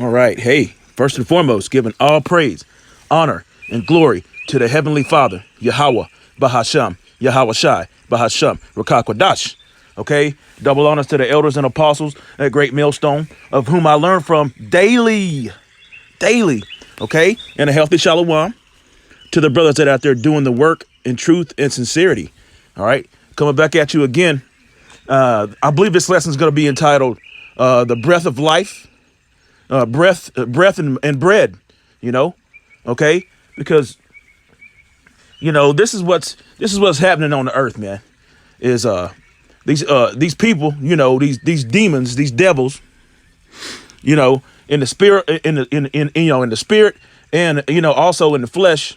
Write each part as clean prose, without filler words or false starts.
All right. Hey, first and foremost, giving all praise, honor, and glory to the Heavenly Father, Yahweh, Bahasham, Yahweh Shai, Bahasham, Rakakwadash. Okay. Double honors to the elders and apostles at Great Millstone, of whom I learn from daily, daily. Okay. And a healthy shalom to the brothers that are out there doing the work in truth and sincerity. All right. Coming back at you again. I believe this lesson is going to be entitled The Breath of Life, breath and bread, you know, okay? Because, this is what's happening on the earth, man, is these people, these demons, these devils, in the spirit, in the spirit and, also in the flesh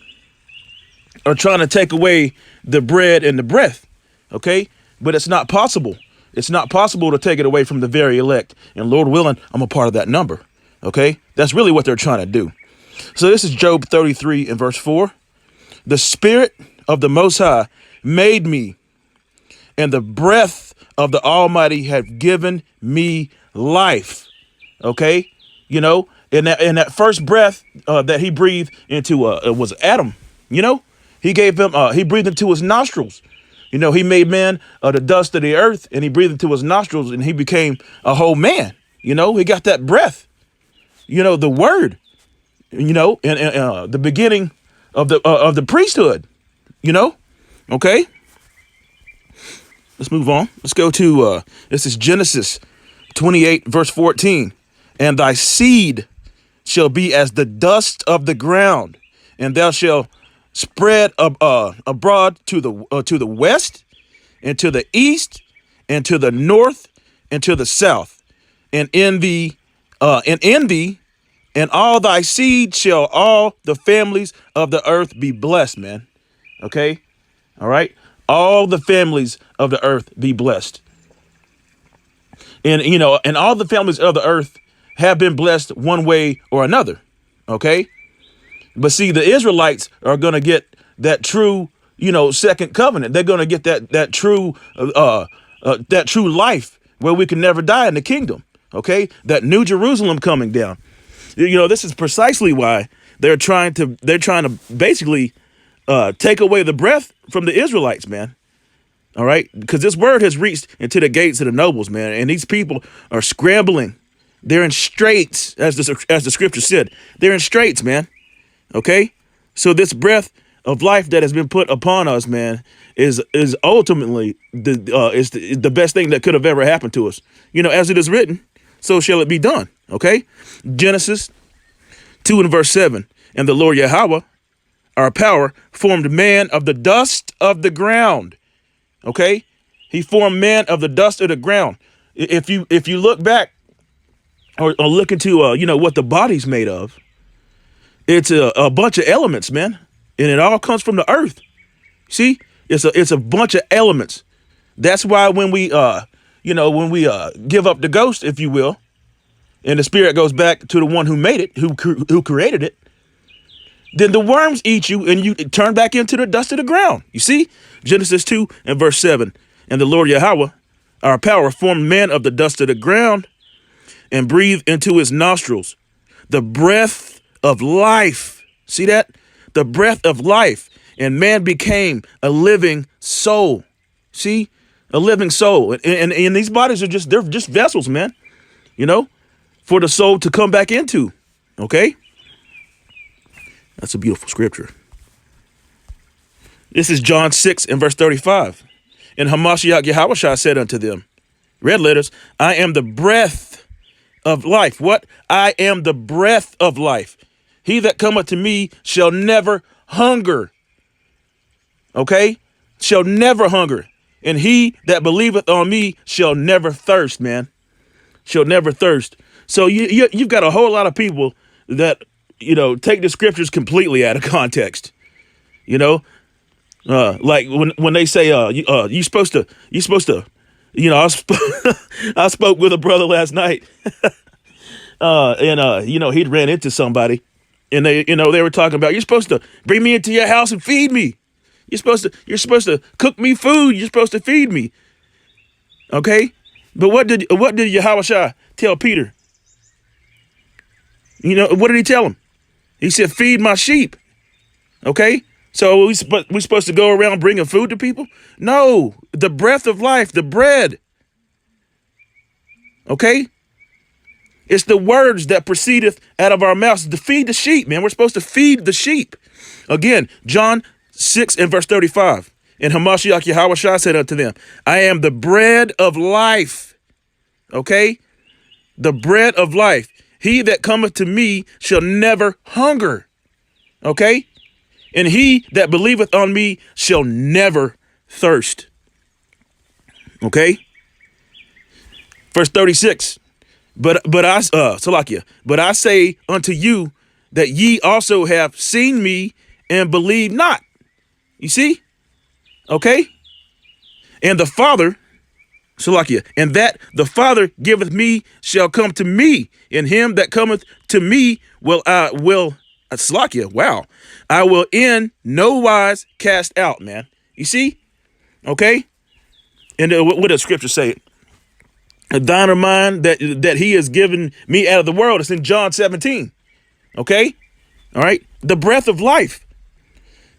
are trying to take away the bread and the breath, okay? But it's not possible. It's not possible to take it away from the very elect. And Lord willing, I'm a part of that number, okay? That's really what they're trying to do. So this is Job 33 and verse 4. The Spirit of the Most High made me, and the breath of the Almighty have given me life, okay? In that first breath that he breathed into was Adam, he gave him, he breathed into his nostrils. He made man the dust of the earth, and he breathed into his nostrils, and he became a whole man. He got that breath. The word. And the beginning of the priesthood. Okay. Let's move on. Let's go to this is Genesis 28 verse 14, and thy seed shall be as the dust of the ground, and thou shalt spread abroad to the west, and to the east, and to the north, and to the south, and in thee, and all thy seed shall all the families of the earth be blessed, man. Okay, all right, all the families of the earth be blessed, and all the families of the earth have been blessed one way or another. Okay. But see, the Israelites are going to get that true, second covenant. They're going to get that true life where we can never die in the kingdom. Okay, that New Jerusalem coming down. This is precisely why they're trying to basically take away the breath from the Israelites, man. All right, because this word has reached into the gates of the nobles, man, and these people are scrambling. They're in straits, as the scripture said. They're in straits, man. Okay, so this breath of life that has been put upon us, man, is ultimately the best thing that could have ever happened to us. As it is written, so shall it be done. Okay, Genesis 2 and verse 7, and the Lord Yahweh, our power, formed man of the dust of the ground. Okay, he formed man of the dust of the ground. If you look back or look into what the body's made of. It's a bunch of elements, man, and it all comes from the earth. See, it's a bunch of elements. That's why when we give up the ghost, if you will, and the spirit goes back to the one who made it, who created it, then the worms eat you, and you turn back into the dust of the ground. You see, Genesis 2 and verse 7, and the Lord Yahweh, our power, formed man of the dust of the ground, and breathed into his nostrils the breath of life. See that? The breath of life. And man became a living soul. See? A living soul. And these bodies they're just vessels, man. For the soul to come back into. Okay? That's a beautiful scripture. This is John 6 and verse 35. And Hamashiach Yahushua said unto them, red letters, I am the breath of life. What? I am the breath of life. He that cometh to me shall never hunger. Okay? Shall never hunger. And he that believeth on me shall never thirst, man. Shall never thirst. So you've got a whole lot of people that, take the scriptures completely out of context. Like when they say, you're supposed to, I spoke with a brother last night and he'd ran into somebody and they were talking about, you're supposed to bring me into your house and feed me. You're supposed to cook me food. You're supposed to feed me. Okay. But what did Yahushua tell Peter? You know, what did he tell him? He said, feed my sheep. Okay. So we supposed to go around bringing food to people? No, the breath of life, the bread. Okay. It's the words that proceedeth out of our mouths to feed the sheep, man. We're supposed to feed the sheep. Again, John 6 and verse 35. And Hamashiach Yahushua said unto them, I am the bread of life. Okay? The bread of life. He that cometh to me shall never hunger. Okay? And he that believeth on me shall never thirst. Okay? Verse 36. But I say unto you that ye also have seen me and believe not. You see? Okay? And the Father, and that the Father giveth me shall come to me, and him that cometh to me I will in no wise cast out, man. You see? Okay? And what does scripture say? Thine are mine that he has given me out of the world. It's in John 17. Okay? All right. The breath of life.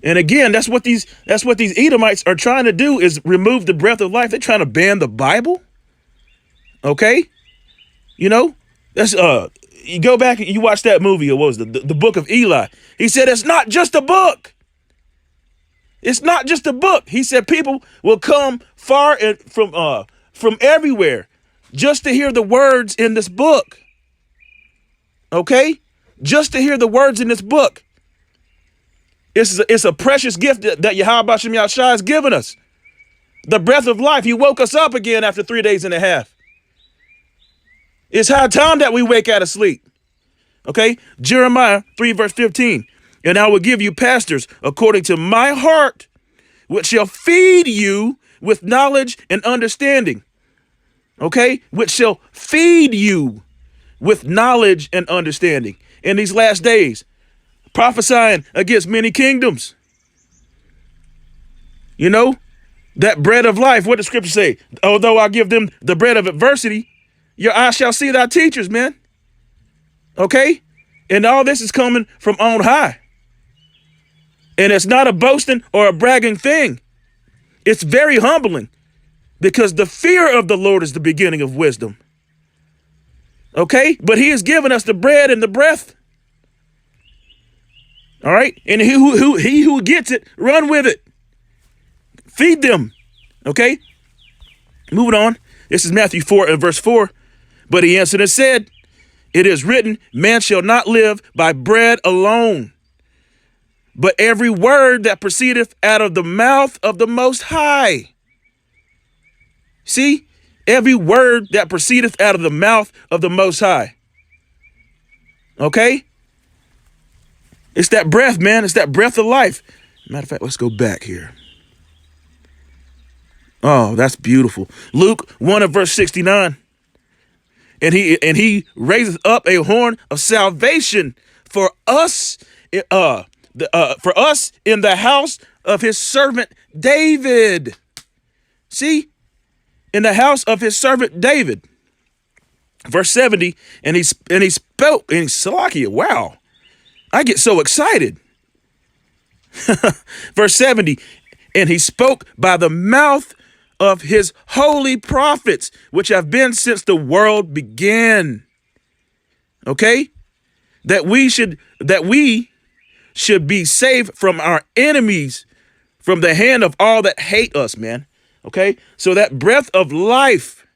And again, that's what these Edomites are trying to do, is remove the breath of life. They're trying to ban the Bible. Okay? You know, that's you go back and you watch that movie, or what was the book of Eli. He said it's not just a book. It's not just a book. He said people will come far and from everywhere just to hear the words in this book. Okay? Just to hear the words in this book. It's a precious gift that Yahweh Shem Yahushua has given us. The breath of life. He woke us up again after 3 days and a half. It's high time that we wake out of sleep. Okay? Jeremiah 3 verse 15. And I will give you pastors according to my heart, which shall feed you with knowledge and understanding. Okay? Which shall feed you with knowledge and understanding in these last days, prophesying against many kingdoms. You know, that bread of life, what does scripture say? Although I give them the bread of adversity, your eyes shall see thy teachers, man. Okay? And all this is coming from on high. And it's not a boasting or a bragging thing. It's very humbling, because the fear of the Lord is the beginning of wisdom. Okay? But he has given us the bread and the breath. All right? And he who gets it, run with it. Feed them. Okay? Moving on. This is Matthew 4 and verse 4. But he answered and said, it is written, man shall not live by bread alone, but every word that proceedeth out of the mouth of the Most High. See? Every word that proceedeth out of the mouth of the Most High. Okay? It's that breath, man. It's that breath of life. Matter of fact, let's go back here. Oh, that's beautiful. Luke 1 and verse 69. And he raises up a horn of salvation for us, for us in the house of his servant David. See? In the house of his servant David. Verse 70, and he spoke, and Salakia, wow, I get so excited. Verse 70, and he spoke by the mouth of his holy prophets, which have been since the world began. Okay? That we should be saved from our enemies, from the hand of all that hate us, man. Okay? So that breath of life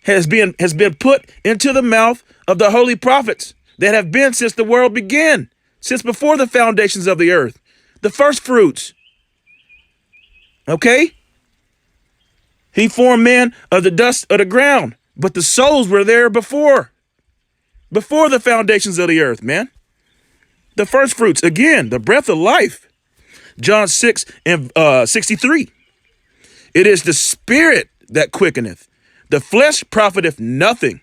has been put into the mouth of the holy prophets that have been since the world began, since before the foundations of the earth, the first fruits. Okay? He formed man of the dust of the ground, but the souls were there before the foundations of the earth, man. The first fruits, again, the breath of life. John 6 and 63. It is the spirit that quickeneth. The flesh profiteth nothing.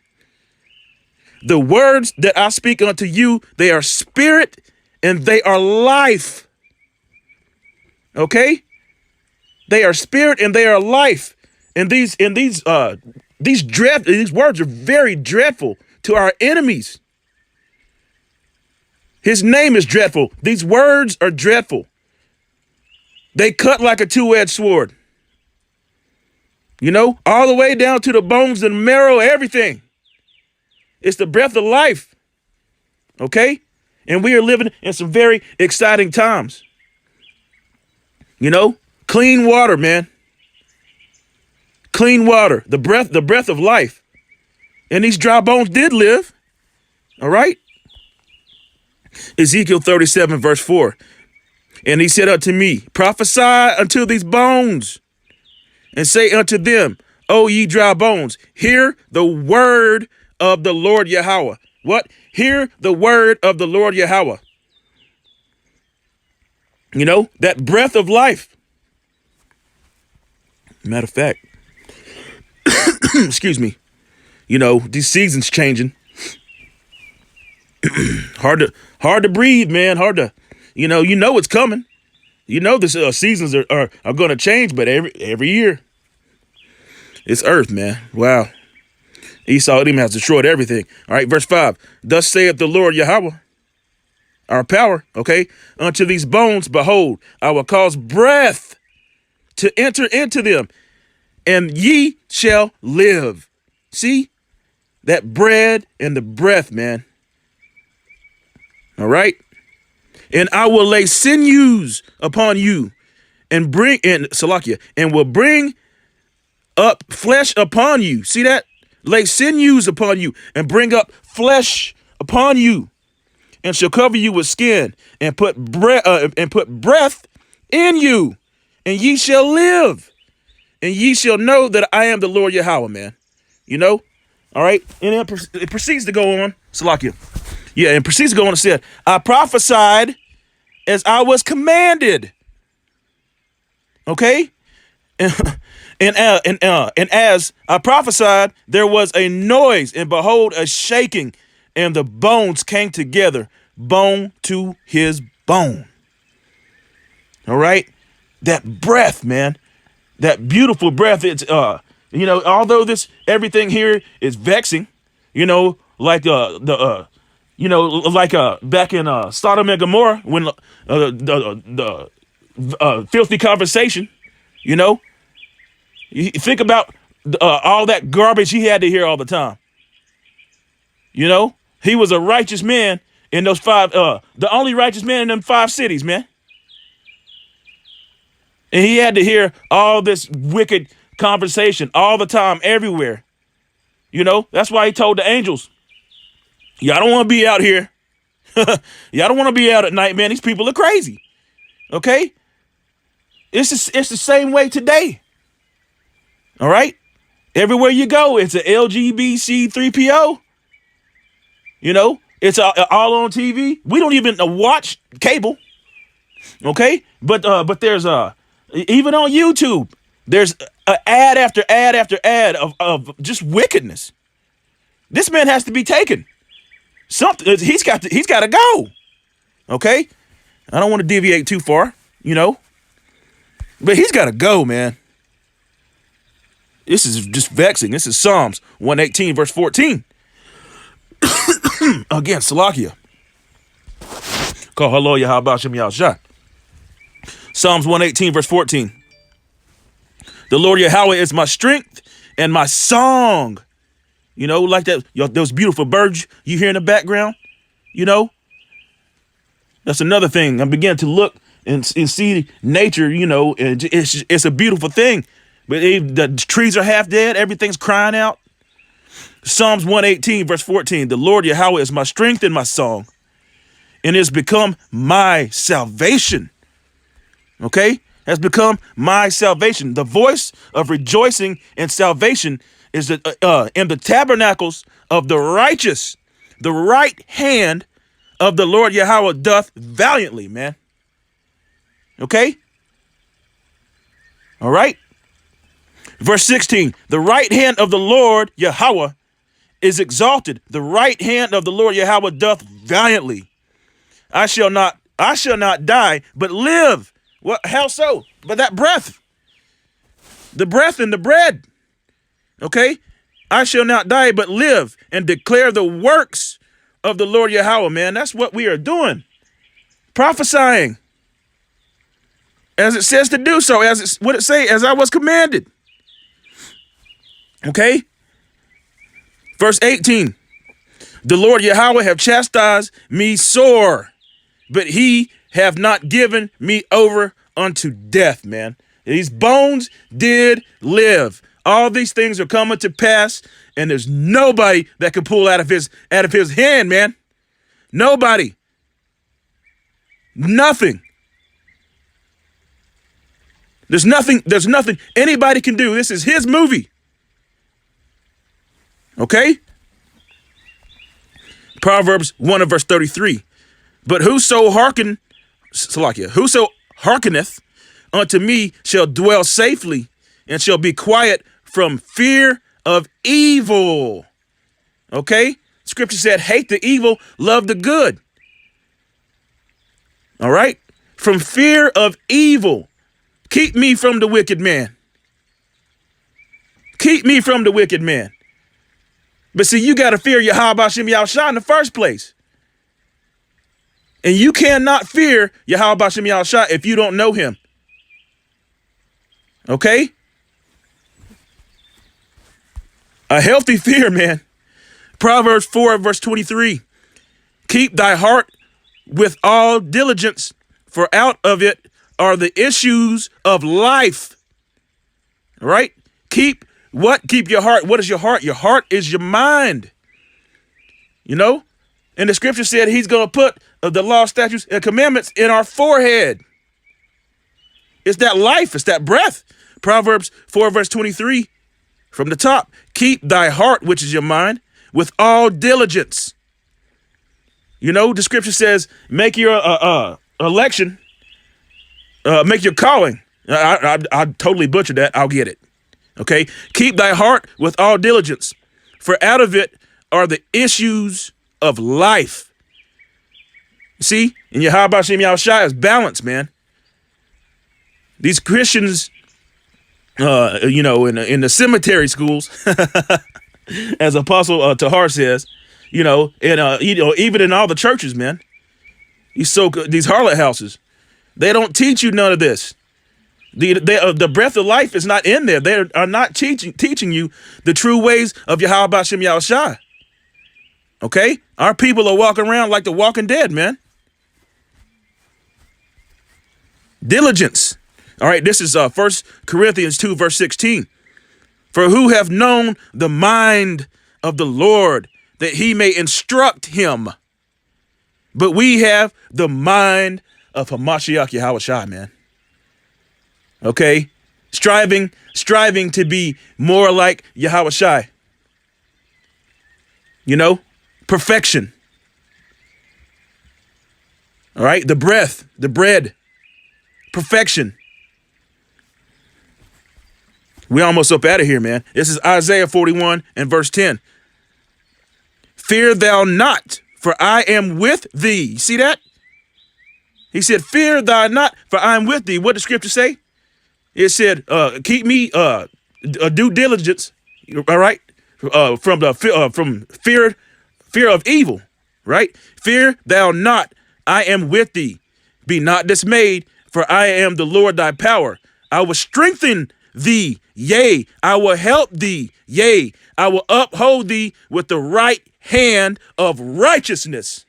The words that I speak unto you, they are spirit and they are life. Okay? They are spirit and they are life. And these words are very dreadful to our enemies. His name is dreadful. These words are dreadful. They cut like a two-edged sword. You know, all the way down to the bones and marrow, everything. It's the breath of life. Okay? And we are living in some very exciting times. You know, clean water, man. Clean water, the breath of life. And these dry bones did live. All right? Ezekiel 37, verse 4. And he said unto me, prophesy unto these bones, and say unto them, O ye dry bones, hear the word of the Lord Yahweh. What? Hear the word of the Lord Yahweh. You know, that breath of life. Matter of fact, excuse me, you know, these seasons changing. hard to breathe, man. Hard to, you know it's coming. You know, this seasons are going to change, but every year. It's earth, man. Wow. Esau Edom has destroyed everything. All right, verse 5. Thus saith the Lord Yahweh, our power, okay? Unto these bones, behold, I will cause breath to enter into them, and ye shall live. See? That bread and the breath, man. All right? And I will lay sinews upon you, and bring in Salakia, and will bring up flesh upon you. See that? Lay sinews upon you, and bring up flesh upon you, and shall cover you with skin, and put breath in you, and ye shall live, and ye shall know that I am the Lord Yahweh, man. You know? All right? And it proceeds to go on. Salakia. Yeah, and proceeds to go on and said, I prophesied as I was commanded. Okay? And as I prophesied, there was a noise, and behold, a shaking, and the bones came together, bone to his bone. All right? That breath, man, that beautiful breath. It's, you know, although everything here is vexing, you know, like, back in Sodom and Gomorrah, when the filthy conversation, you know, you think about all that garbage he had to hear all the time. You know, he was a righteous man in those the only righteous man in them 5 cities, man. And he had to hear all this wicked conversation all the time, everywhere. You know, that's why he told the angels, y'all don't want to be out here. Y'all don't want to be out at night, man. These people are crazy. Okay? It's the same way today. All right? Everywhere you go, it's an LGBTQ 3PO. You know, it's all on TV. We don't even watch cable. Okay? But there's even on YouTube, there's ad after ad after ad of just wickedness. This man has to be taken. He's got to go. Okay? I don't want to deviate too far, you know. But he's got to go, man. This is just vexing. This is Psalms 118, verse 14. Again, Salakia. Call hello, Yahweh Shem Yahshua. Psalms 118, verse 14. The Lord Yahweh is my strength and my song. You know, like that, those beautiful birds you hear in the background, you know. That's another thing. I began to look and see nature, you know, and it's a beautiful thing. But the trees are half dead. Everything's crying out. Psalms 118, verse 14. The Lord Yahweh is my strength and my song, and has become my salvation. Okay? Has become my salvation. The voice of rejoicing and salvation is in the tabernacles of the righteous. The right hand of the Lord Yahweh doth valiantly, man. Okay? All right? Verse 16, the right hand of the Lord Yahweh is exalted. The right hand of the Lord Yahweh doth valiantly. I shall not die, but live. What? How so? But that breath. The breath and the bread. Okay? I shall not die, but live and declare the works of the Lord Yahweh, man. That's what we are doing. Prophesying. As it says to do so, what it say, as I was commanded. Okay? Verse 18. The Lord Yahweh have chastised me sore, but he have not given me over unto death, man. These bones did live. All these things are coming to pass, and there's nobody that can pull out of his hand, man. Nobody. Nothing. There's nothing anybody can do. This is his movie. Okay? Proverbs 1 and verse 33. But whoso hearkeneth unto me shall dwell safely and shall be quiet from fear of evil. Okay? Scripture said, hate the evil, love the good. All right? From fear of evil. Keep me from the wicked man. Keep me from the wicked man. But see, you got to fear Yahweh Hashem Yahushua in the first place. And you cannot fear Yahweh Hashem Yahushua if you don't know him. Okay? A healthy fear, man. Proverbs 4 verse 23. Keep thy heart with all diligence, for out of it are the issues of life. All right? Keep your heart. What is your heart? Your heart is your mind. You know? And the scripture said he's going to put the law, statutes, and commandments in our forehead. It's that life. It's that breath. Proverbs 4 verse 23 from the top. Keep thy heart, which is your mind, with all diligence. You know, the scripture says, make your election, make your calling. I totally butchered that. I'll get it. Okay. Keep thy heart with all diligence, for out of it are the issues of life. See, in Yahweh Hashem Yahushua is balance, man. These Christians, you know, in the cemetery schools, as Apostle Tahar says, you know, and even in all the churches, man, these harlot houses, they don't teach you none of this. The breath of life is not in there. They are not teaching you the true ways of Yahweh Hashem Yahushua. Okay, our people are walking around like the walking dead, man. Diligence. All right, this is 1 Corinthians 2 verse 16. For who have known the mind of the Lord, that he may instruct him? But we have the mind of Hamashiach Yahushua, man. Okay, striving to be more like Yahushua. You know, perfection. All right, the breath, the bread, perfection. We almost up out of here, man. This is Isaiah 41 and verse 10. Fear thou not, for I am with thee. You see that? He said, fear thou not, for I am with thee. What did the scripture say? It said, keep me, due diligence, all right, from fear of evil, right? Fear thou not, I am with thee. Be not dismayed, for I am the Lord thy power. I will strengthen thee, yea, I will help thee, yea, I will uphold thee with the right hand of righteousness.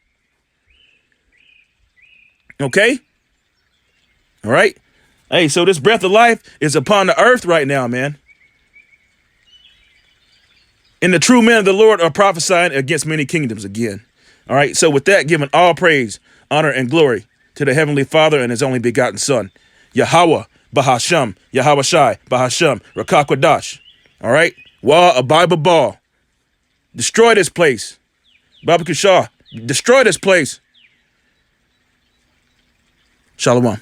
Okay? All right? Hey, so this breath of life is upon the earth right now, man. And the true men of the Lord are prophesying against many kingdoms again. All right, so with that, giving all praise, honor, and glory to the Heavenly Father and his only begotten Son, Yahweh, Bahasham, Yahweh Shai, Bahasham, Rakakwadash. All right, Wa Abiba Ball. Destroy this place. Baba Kushah, destroy this place. Shalom.